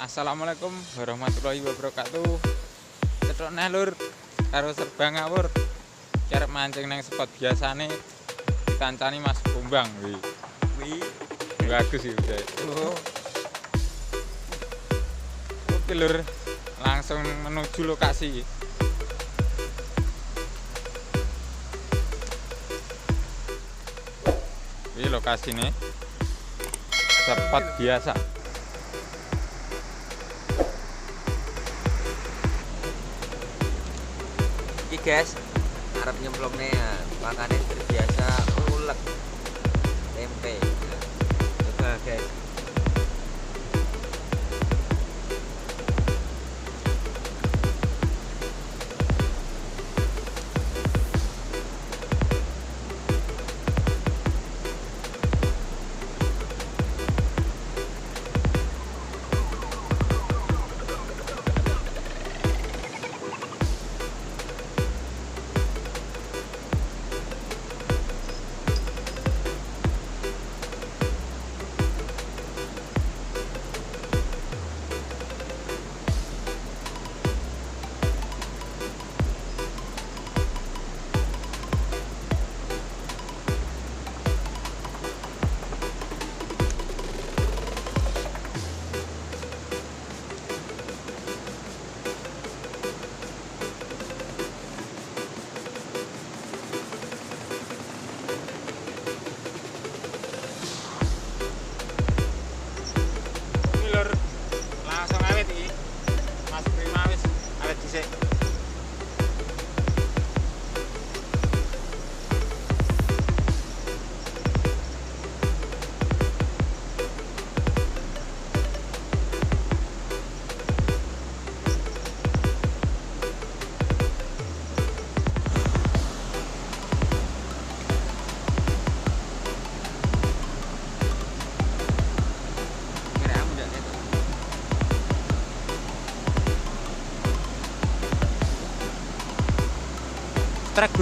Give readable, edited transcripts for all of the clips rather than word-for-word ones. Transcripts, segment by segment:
Assalamualaikum warahmatullahi wabarakatuh. Cetok neh lur karo serba ngawur. Arep mancing nang spot biasane dikancani Mas Kumbang. Wih. Bagus iki, Bray. Oke lur, langsung menuju lokasi. Ini lokasi nih spot biasa. Iki guys, arep nyemplungnya ya, makanya terbiasa ulek tempe. Coba guys.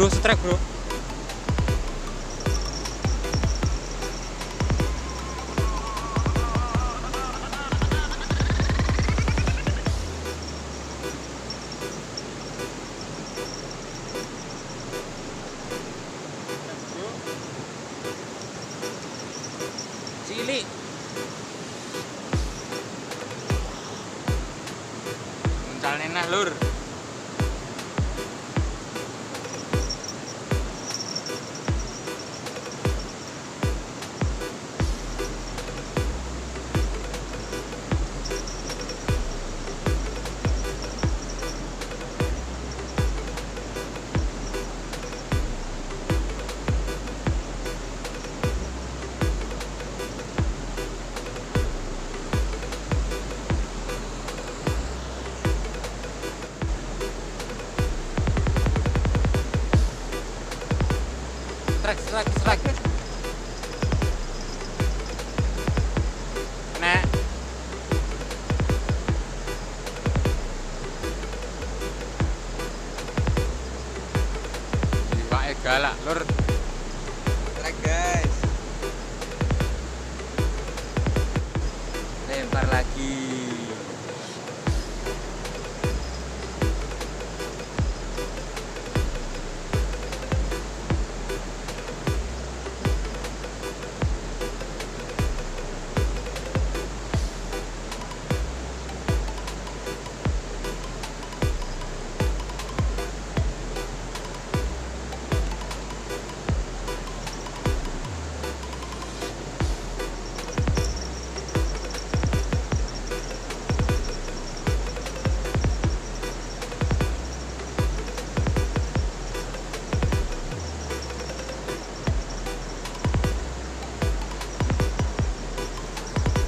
Strike bro. Cilik. Muncalnya nah lur. Strike. Nek. Iwake galak, lur. Strike guys. Lempar lagi.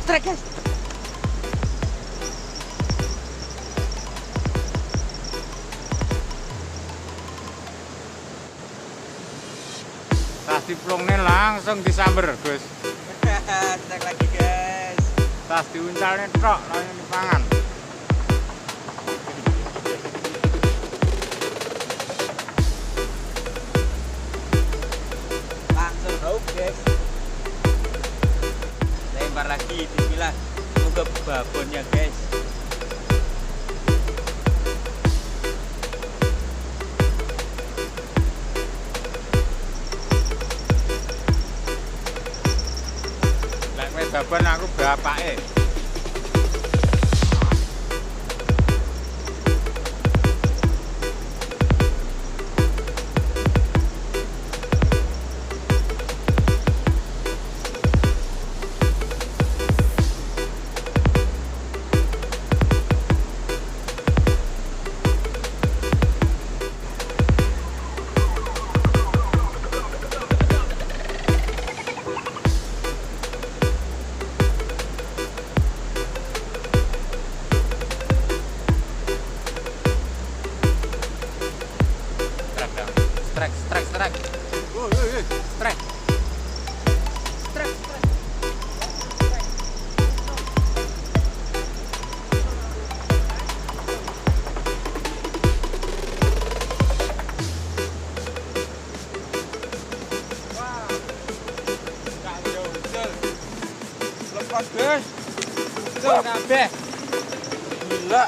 Strike guys. Tas diplongne langsung disamber, Gus. Strike lagi guys. Tas diuncalne tok langsung dipangan. Langsung hook guys. Lempar lagi, bismillah. Semoga babonnya guys. babon aku bapake. Strike. Strike. Wah. Gak usul. Lepas, guys. Usul kabeh. Gila.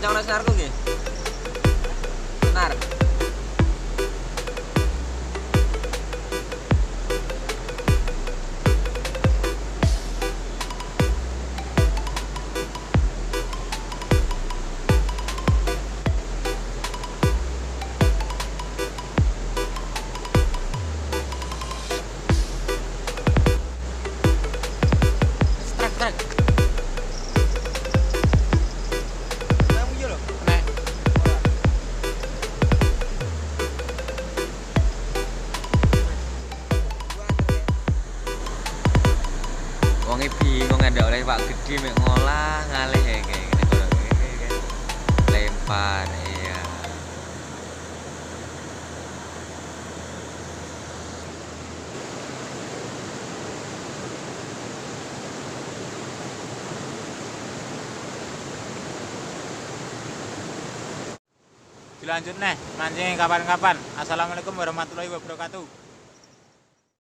Kencang senarku nggih. Benar. Strike. Wonge bingung ndak oleh Pak Gede mek ngolah ngalih ya kayak gini. Lempar iya. Dilanjut nih, mancing kapan-kapan. Assalamualaikum warahmatullahi wabarakatuh.